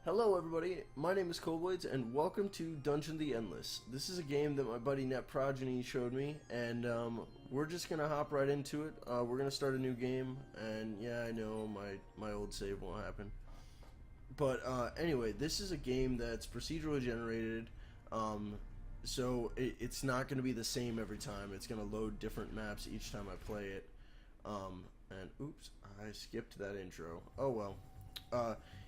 Hello everybody, my name is Coleblades and welcome to Dungeon the Endless. This is a game that my buddy Net Progeny showed me and we're just gonna hop right into it. We're gonna start a new game and yeah, I know my old save won't happen. But anyway, this is a game that's procedurally generated, so it's not gonna be the same every time. It's gonna load different maps each time I play it. And oops, I skipped that intro. Oh well.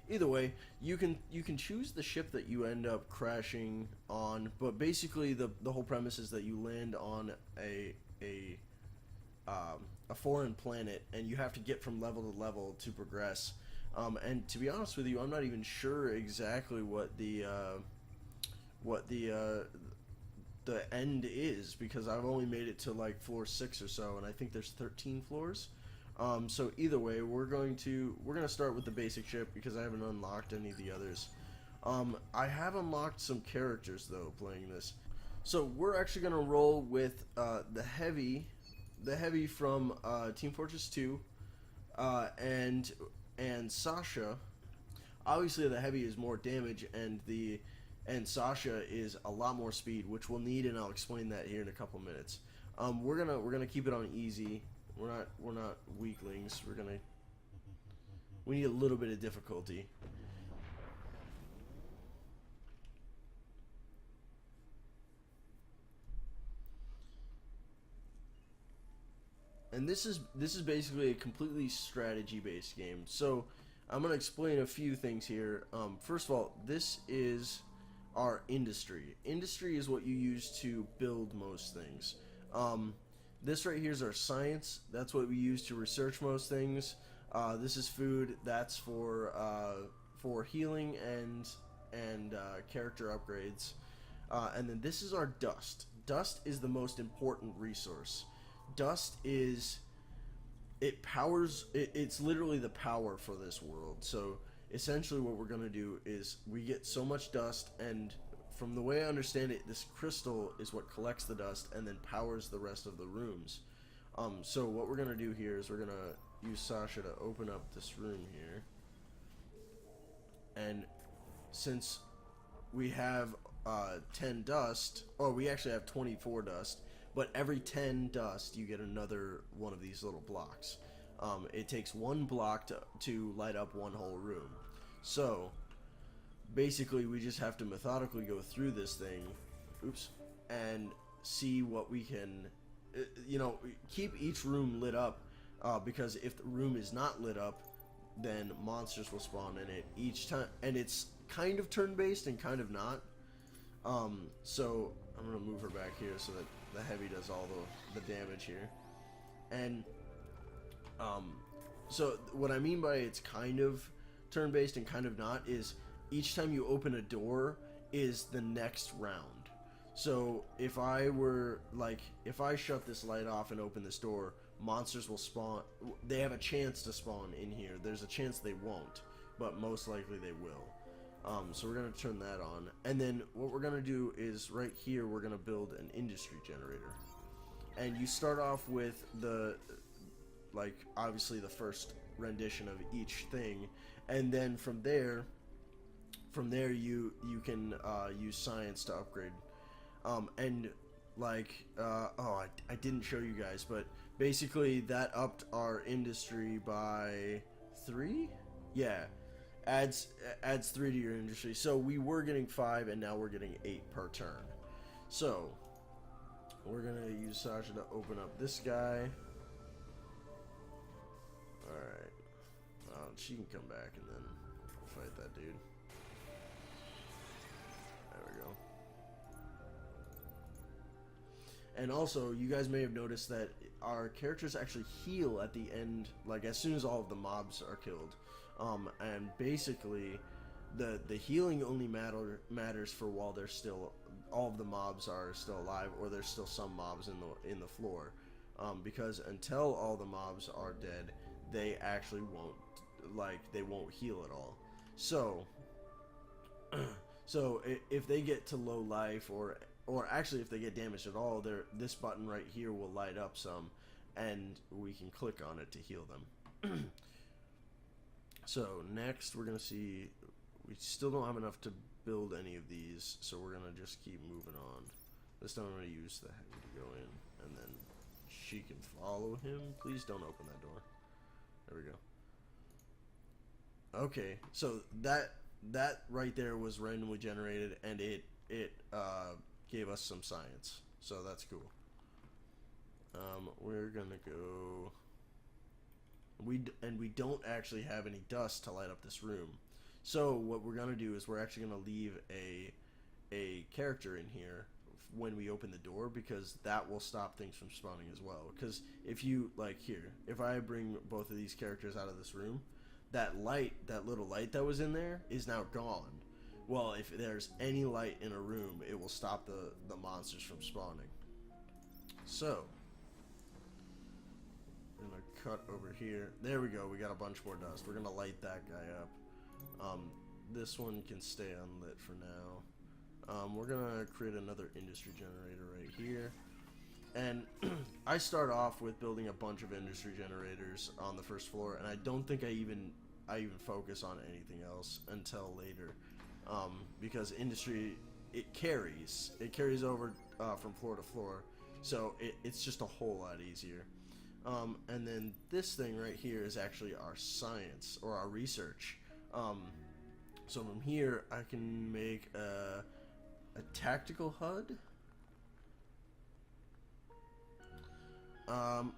Either way, you can choose the ship that you end up crashing on, but basically the whole premise is that you land on a foreign planet and you have to get from level to level to progress. And to be honest with you, I'm not even sure exactly what the end is, because I've only made it to like floor 6 or so, and I think there's 13 floors. So either way, we're gonna start with the basic ship because I haven't unlocked any of the others. I have unlocked some characters though playing this. So we're actually gonna roll with the heavy from Team Fortress 2, and Sasha. Obviously, the heavy is more damage, and Sasha is a lot more speed, which we'll need, and I'll explain that here in a couple minutes. We're gonna keep it on easy. We're not weaklings. We need a little bit of difficulty. And this is basically a completely strategy-based game. So I'm gonna explain a few things here. First of all, this is our industry. Industry is what you use to build most things. This right here is our science. That's what we use to research most things. This is food. That's for healing and character upgrades. And then this is our dust. Dust is the most important resource. Dust is it's literally the power for this world. So essentially what we're gonna do is we get so much dust, and from the way I understand it, this crystal is what collects the dust and then powers the rest of the rooms. So what we're gonna do here is we're gonna use Sasha to open up this room here, and since we have 10 dust, or we actually have 24 dust, but every 10 dust you get another one of these little blocks. It takes one block to light up one whole room. So basically we just have to methodically go through this thing, and see what we can, keep each room lit up, because if the room is not lit up, then monsters will spawn in it each time, and it's kind of turn-based and kind of not. So I'm gonna move her back here so that the heavy does all the damage here. And so what I mean by it's kind of turn-based and kind of not is each time you open a door is the next round. So if I shut this light off and open this door, monsters will spawn. They have a chance to spawn in here. There's a chance they won't, but most likely they will. So we're going to turn that on. And then what we're going to do is right here we're going to build an industry generator. And you start off with obviously the first rendition of each thing, and then from there you can use science to upgrade. I didn't show you guys, but basically that upped our industry by 3. Yeah, adds 3 to your industry. So we were getting 5 and now we're getting 8 per turn. So we're gonna use Sasha to open up this guy. Alright, she can come back and then we'll fight that dude. There we go. And also, you guys may have noticed that our characters actually heal at the end, like as soon as all of the mobs are killed. And basically, the healing only matters for while they're still, all of the mobs are still alive, or there's still some mobs in the floor. Because until all the mobs are dead, they actually won't heal at all. So if they get to low life, or actually if they get damaged at all, this button right here will light up some, and we can click on it to heal them. So next we're gonna see we still don't have enough to build any of these, so we're gonna just keep moving on. This time I'm gonna use the heavy to go in, and then she can follow him. Please don't open that door. There we go. Okay, so that right there was randomly generated, and it gave us some science, so that's cool. We're gonna go. We don't actually have any dust to light up this room, so what we're gonna do is we're actually gonna leave a character in here when we open the door, because that will stop things from spawning as well. Because if you like here, if I bring both of these characters out of this room, that little light that was in there is now gone. Well, if there's any light in a room, it will stop the monsters from spawning. So I'm gonna cut over here. There we go. We got a bunch more dust. We're gonna light that guy up. This one can stay unlit for now. We're gonna create another industry generator right here. And I start off with building a bunch of industry generators on the first floor, and I don't think I even focus on anything else until later, because industry it carries over from floor to floor, so it's just a whole lot easier. And then this thing right here is actually our science or our research. So from here I can make a tactical HUD.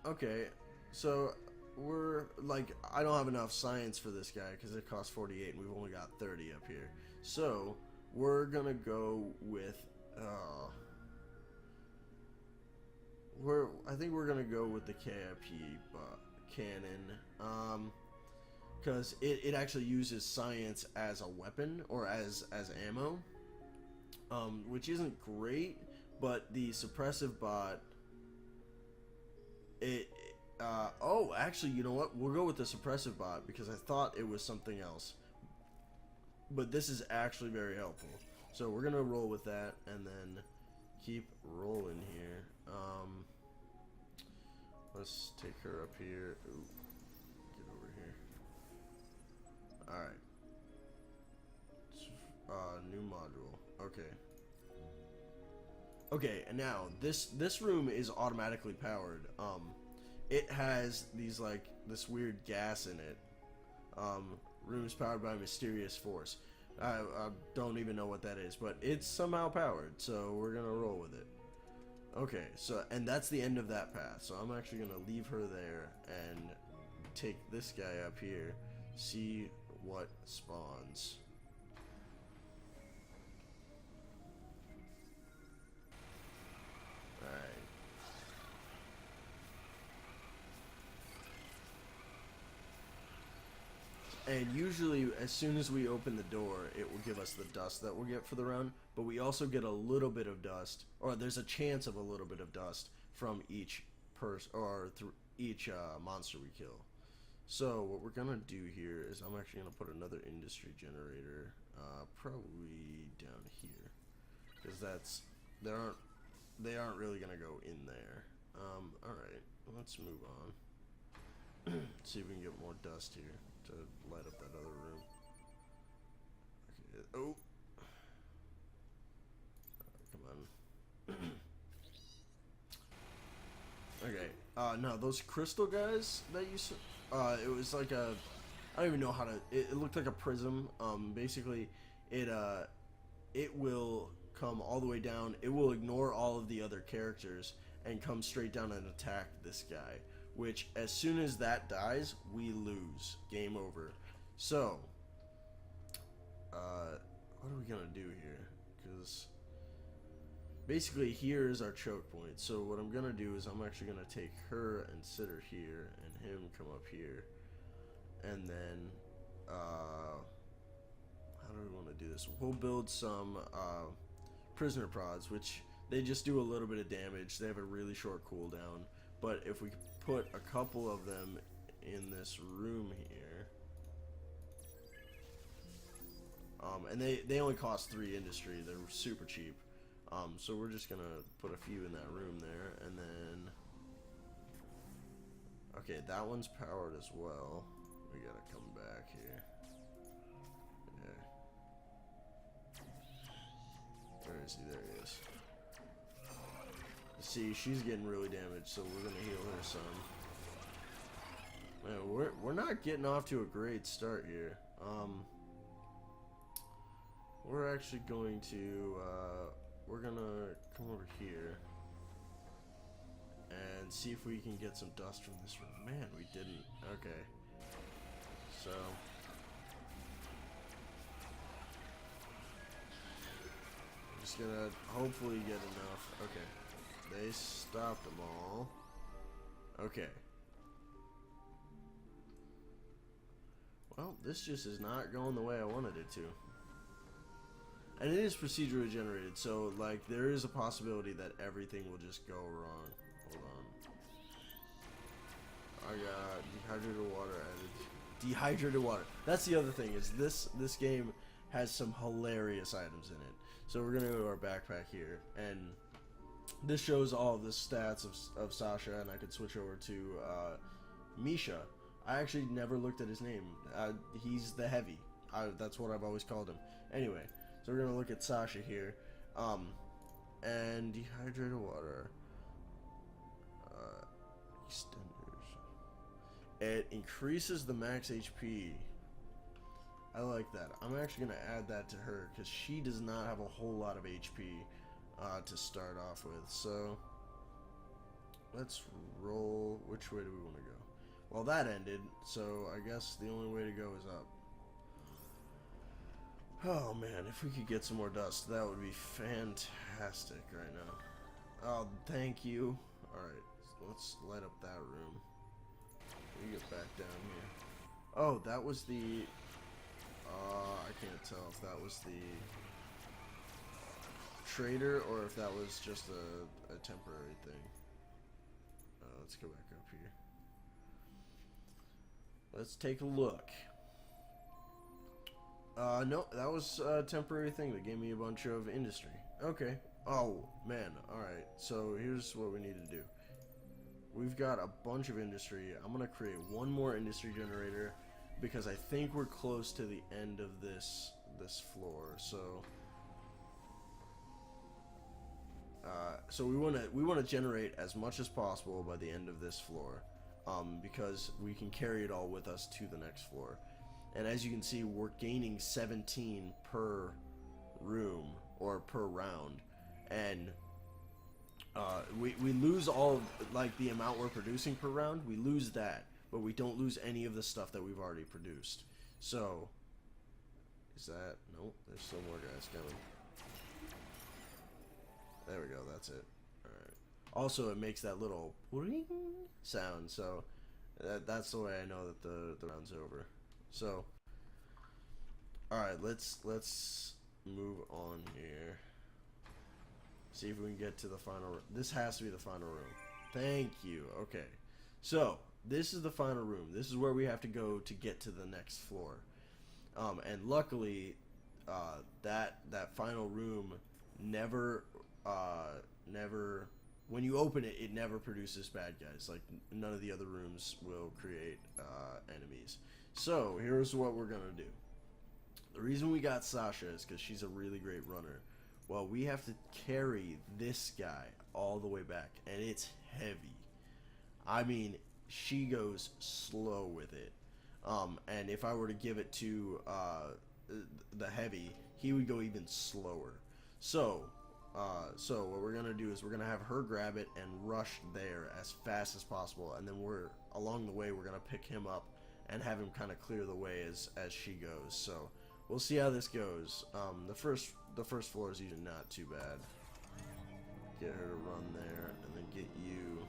Okay, so we're like, I don't have enough science for this guy because it costs 48 and we've only got 30 up here. So we're gonna go with I think we're gonna go with the KIP cannon, because it actually uses science as a weapon or as ammo, which isn't great, but the suppressive bot, oh, actually, you know what? We'll go with the suppressive bot because I thought it was something else. But this is actually very helpful. So we're going to roll with that and then keep rolling here. Let's take her up here. Ooh, get over here. Alright. New module. Okay. Okay, and now this room is automatically powered. It has this weird gas in it. Room is powered by a mysterious force. I don't even know what that is, but it's somehow powered, so we're gonna roll with it. Okay, so and that's the end of that path. So I'm actually gonna leave her there and take this guy up here, see what spawns. And usually, as soon as we open the door, it will give us the dust that we'll get for the round. But we also get a little bit of dust, or there's a chance of a little bit of dust from each person or each monster we kill. So what we're gonna do here is I'm actually gonna put another industry generator, probably down here, because they aren't really gonna go in there. All right, let's move on. See if we can get more dust here to light up that other room. Okay. Oh. Come on. Okay. No, those crystal guys that you saw, it was like a, I don't even know how to, it looked like a prism. Basically, it will come all the way down. It will ignore all of the other characters and come straight down and attack this guy. Which, as soon as that dies, we lose. Game over. So, what are we gonna do here? Because basically, here is our choke point. So what I'm gonna do is I'm actually gonna take her and sit her here, and him come up here, and then how do we want to do this? We'll build some prisoner prods, which they just do a little bit of damage. They have a really short cooldown, but if we put a couple of them in this room here, and they only cost 3 industry. They're super cheap. So we're just gonna put a few in that room there, and then okay, that one's powered as well. We gotta come back here. Where is he? There he is. See, she's getting really damaged, so we're gonna heal her some. Man, we're not getting off to a great start here. We're actually going to we're gonna come over here and see if we can get some dust from this room. Man, we didn't. Okay, so I'm just gonna hopefully get enough. Okay, they stopped them all. Okay. Well, this just is not going the way I wanted it to. And it is procedurally generated, so, like, there is a possibility that everything will just go wrong. Hold on. I got dehydrated water added. Dehydrated water. That's the other thing, is this game has some hilarious items in it. So we're going to go to our backpack here, and this shows all of the stats of Sasha, and I could switch over to Misha. I actually never looked at his name. He's the heavy. That's what I've always called him. Anyway, so we're gonna look at Sasha here, and dehydrated water. Extenders. It increases the max HP. I like that. I'm actually gonna add that to her because she does not have a whole lot of HP to start off with. So let's roll. Which way do we want to go? Well, that ended, so I guess the only way to go is up. Oh man, if we could get some more dust, that would be fantastic right now. Oh, thank you. Alright, so let's light up that room. Let me get back down here. Oh, that was the... I can't tell if that was the trader or if that was just a temporary thing. Let's go back up here. Let's take a look. No, that was a temporary thing that gave me a bunch of industry. Okay. Oh, man. Alright, so here's what we need to do. We've got a bunch of industry. I'm going to create one more industry generator because I think we're close to the end of this floor. So we want to generate as much as possible by the end of this floor. Because we can carry it all with us to the next floor. And as you can see, we're gaining 17 per room, or per round. And we lose all of, like, the amount we're producing per round, we lose that. But we don't lose any of the stuff that we've already produced. So, is that... Nope, there's still more guys coming. There we go, that's it. Alright. Also, it makes that little ring sound, so that's the way I know that the round's over. So, alright, let's move on here. See if we can get to the final room. This has to be the final room. Thank you. Okay. So, this is the final room. This is where we have to go to get to the next floor. And luckily, that final room never when you open it, it never produces bad guys. Like, none of the other rooms will create enemies. So, here's what we're gonna do. The reason we got Sasha is because she's a really great runner. Well, we have to carry this guy all the way back, and it's heavy. I mean, she goes slow with it. And if I were to give it to the heavy, he would go even slower. So what we're gonna do is we're gonna have her grab it and rush there as fast as possible, and then along the way we're gonna pick him up and have him kind of clear the way as she goes. So we'll see how this goes. The first floor is usually not too bad. Get her to run there, and then get you.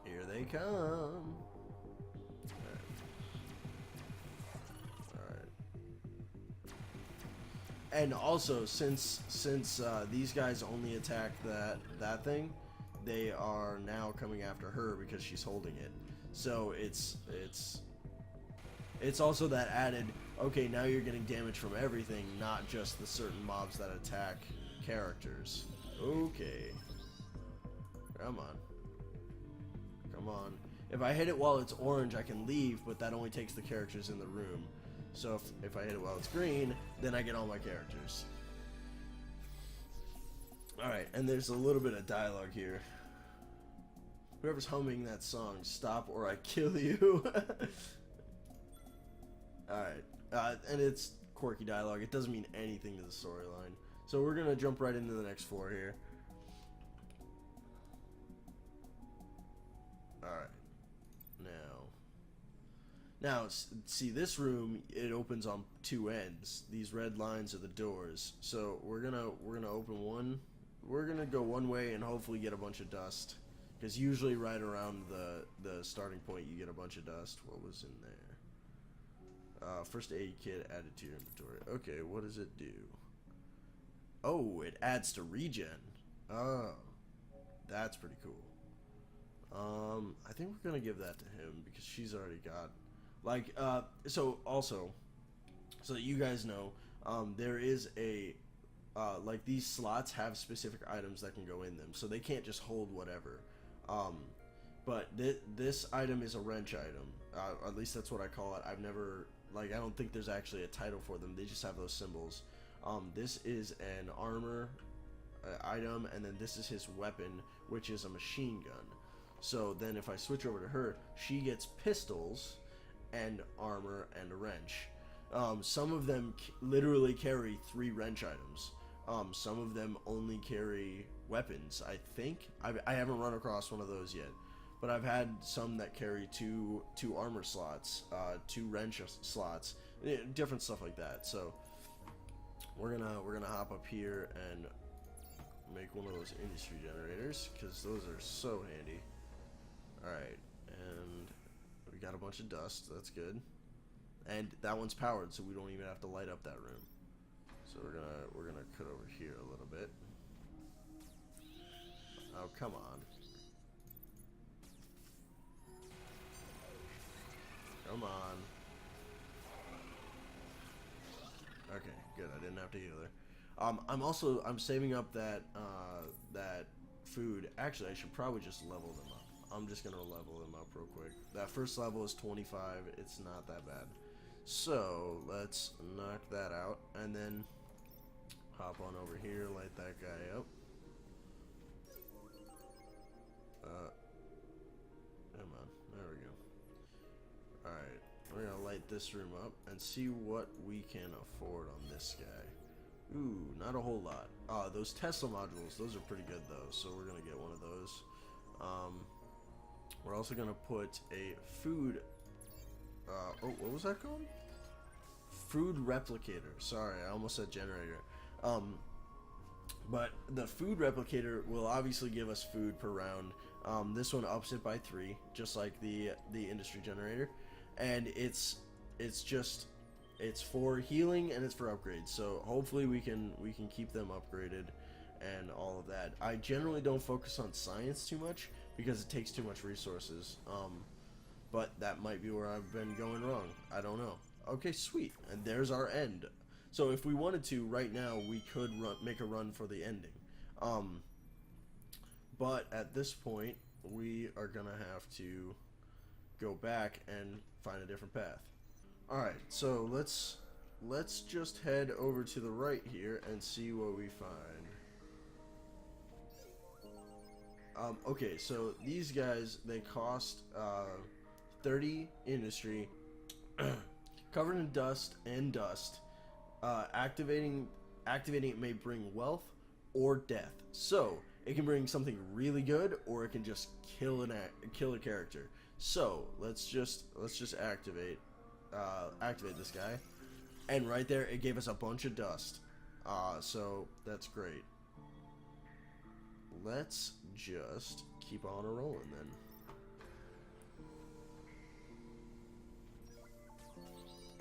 Here they come. And also, since these guys only attack that thing, they are now coming after her because she's holding it. So it's also that added, okay, now you're getting damage from everything, not just the certain mobs that attack characters. Okay. Come on. Come on. If I hit it while it's orange, I can leave, but that only takes the characters in the room. So if I hit it while it's green, then I get all my characters. Alright, and there's a little bit of dialogue here. Whoever's humming that song, stop or I kill you. Alright, and it's quirky dialogue. It doesn't mean anything to the storyline. So we're going to jump right into the next floor here. Alright. Now, see this room, it opens on two ends. These red lines are the doors. So we're gonna open one. We're gonna go one way and hopefully get a bunch of dust. Because usually right around the starting point you get a bunch of dust. What was in there? First aid kit added to your inventory. Okay, what does it do? Oh, it adds to regen. Oh, that's pretty cool. I think we're gonna give that to him because she's already got, like, so that you guys know, there is a, like, these slots have specific items that can go in them, so they can't just hold whatever. But this item is a wrench item. At least that's what I call it. I've never, like, I don't think there's actually a title for them. They just have those symbols. This is an armor item, and then this is his weapon, which is a machine gun. So then if I switch over to her, she gets pistols and armor and a wrench. Some of them literally carry 3 wrench items. Some of them only carry weapons, I think. I haven't run across one of those yet. But I've had some that carry two armor slots, 2 wrench slots, different stuff like that. So we're gonna hop up here and make one of those industry generators because those are so handy. Alright, and we got a bunch of dust, that's good. And that one's powered, so we don't even have to light up that room. So we're gonna cut over here a little bit. Oh, come on. Come on. Okay, good, I didn't have to heal her. I'm saving up that food. Actually, I should probably just level them up. I'm just gonna level them up real quick. That first level is 25. It's not that bad. So let's knock that out and then hop on over here, light that guy up. Come on, there we go. Alright, we're gonna light this room up and see what we can afford on this guy. Ooh, not a whole lot. Those Tesla modules, those are pretty good though, so we're gonna get one of those. We're also gonna put a food, oh, what was that called? Food replicator. Sorry, I almost said generator. But the food replicator will obviously give us food per round. This one ups it by 3, just like the industry generator, and it's for healing and it's for upgrades. So hopefully we can keep them upgraded and all of that. I generally don't focus on science too much because it takes too much resources. But that might be where I've been going wrong. I don't know. Okay, sweet. And there's our end. So if we wanted to, right now, we could make a run for the ending. But at this point, we are going to have to go back and find a different path. Alright, so let's just head over to the right here and see what we find. Okay, so these guys, they cost 30 industry, covered in dust and dust. Activating it may bring wealth or death. So it can bring something really good, or it can just kill a character. So let's just activate this guy, and right there it gave us a bunch of dust. So that's great. Let's just keep on a rolling then.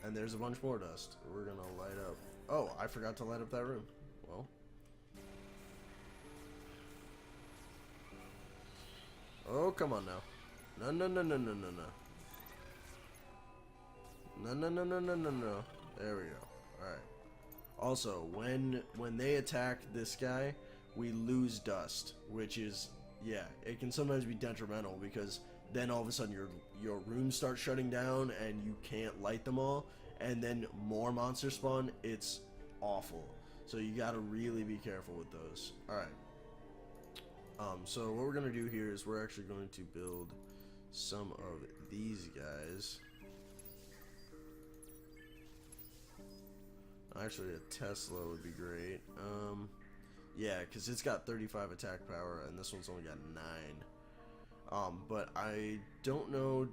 And there's a bunch more dust. We're gonna light up. Oh, I forgot to light up that room. Well. Oh, come on now. No, no, no, no, no, no, no. No, no, no, no, no, no, no. There we go. Alright. Also, when they attack this guy, we lose dust, which is, yeah, it can sometimes be detrimental because then all of a sudden your room starts shutting down and you can't light them all, and then more monsters spawn, it's awful. So you gotta really be careful with those. Alright. So what we're gonna do here is we're actually going to build some of these guys. Actually, a Tesla would be great. Yeah, because it's got 35 attack power, and this one's only got 9. But I don't know.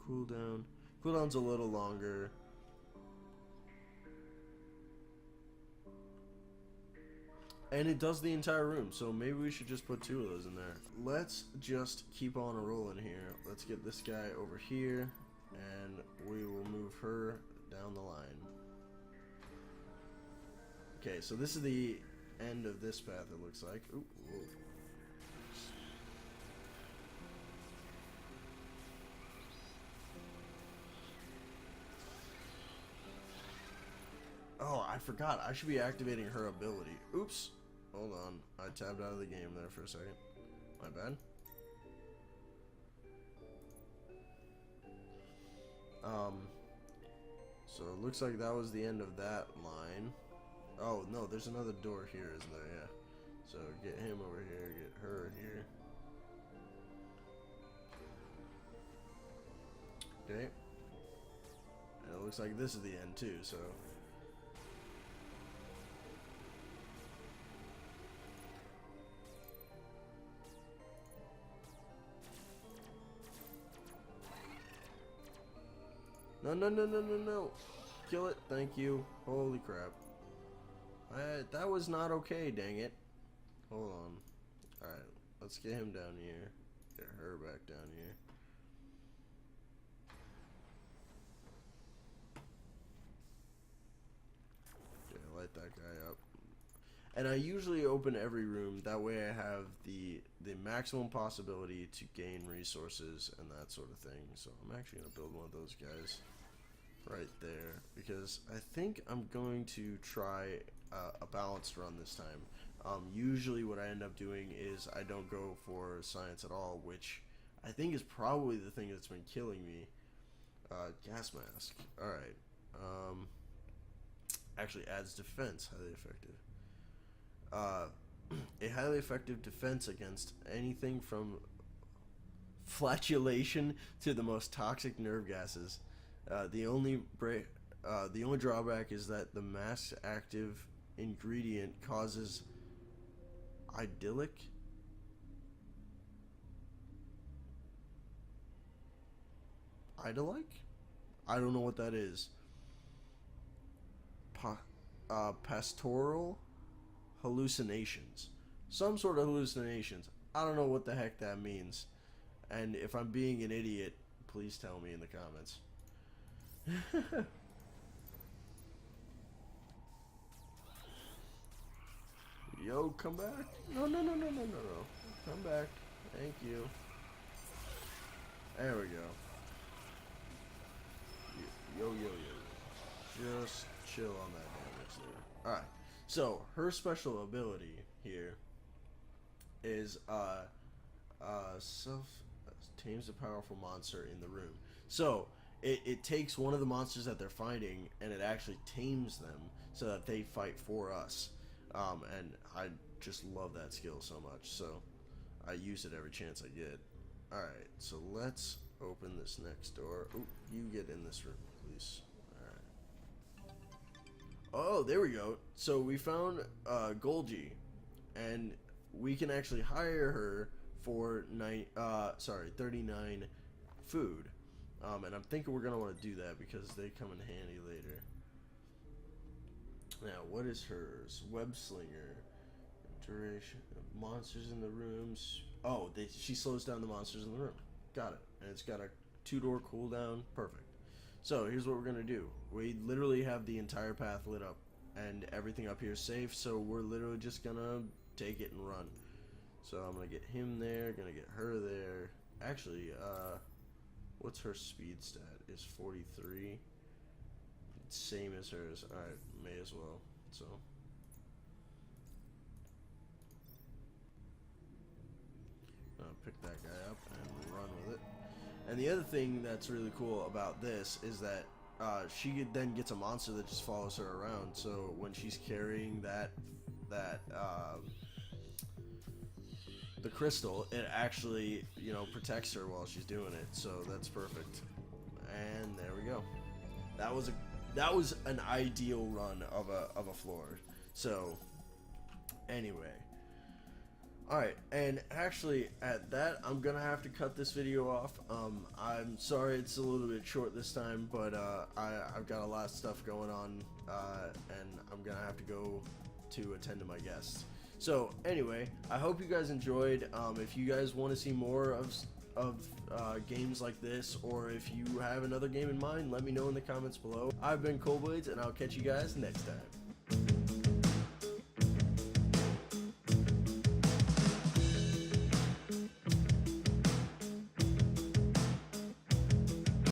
Cooldown. Cooldown's a little longer. And it does the entire room, so maybe we should just put 2 of those in there. Let's just keep on a rolling here. Let's get this guy over here, and we will move her down the line. Okay, so this is the end of this path, it looks like. Ooh, whoa. Oh, I forgot. I should be activating her ability. Oops. Hold on. I tabbed out of the game there for a second. My bad. So it looks like that was the end of that line. Oh, no, there's another door here, isn't there? Yeah. So get him over here, get her here. Okay. And it looks like this is the end too, so. No, no, no, no, no, no. Kill it. Thank you. Holy crap. That was not okay, dang it. Hold on. Alright, let's get him down here. Get her back down here. Okay, light that guy up. And I usually open every room, that way I have the maximum possibility to gain resources and that sort of thing. So I'm actually going to build one of those guys right there, because I think I'm going to try a balanced run this time. Usually what I end up doing is I don't go for science at all, which I think is probably the thing that's been killing me. Gas mask. Alright. Actually adds defense, highly effective. A highly effective defense against anything from flatulation to the most toxic nerve gases. The only drawback is that the mask's active ingredient causes idyllic. Idyllic? I don't know what that is. Pastoral hallucinations. Some sort of hallucinations. I don't know what the heck that means. And if I'm being an idiot, please tell me in the comments. Yo, come back. No, no, no, no, no, no, no. Come back. Thank you. There we go. Yo, yo, yo. Just chill on that damage there. Alright. So, her special ability here is, tames a powerful monster in the room. So, it takes one of the monsters that they're fighting and it actually tames them so that they fight for us. And I just love that skill so much, so I use it every chance I get. Alright, so let's open this next door. Ooh, you get in this room, please. Alright. Oh, there we go. So we found Golgi, and we can actually hire her for 39 food. And I'm thinking we're gonna want to do that because they come in handy later. Now, what is hers? Web Slinger. Duration. Monsters in the rooms. Oh, she slows down the monsters in the room. Got it. And it's got a 2-door cooldown. Perfect. So, here's what we're going to do. We literally have the entire path lit up. And everything up here is safe. So, we're literally just going to take it and run. So, I'm going to get him there. Going to get her there. Actually, what's her speed stat? Is 43. Same as hers. Alright, may as well. So I'll pick that guy up and run with it. And the other thing that's really cool about this is that she then gets a monster that just follows her around. So when she's carrying the crystal, it actually, you know, protects her while she's doing it. So that's perfect. And there we go. That was an ideal run of a floor. So anyway, alright, and actually at that I'm gonna have to cut this video off. I'm sorry it's a little bit short this time, but I've got a lot of stuff going on, and I'm gonna have to go to attend to my guests. So anyway, I hope you guys enjoyed. If you guys want to see more of games like this, or if you have another game in mind, let me know in the comments below. I've been Coleblades, and I'll catch you guys next time.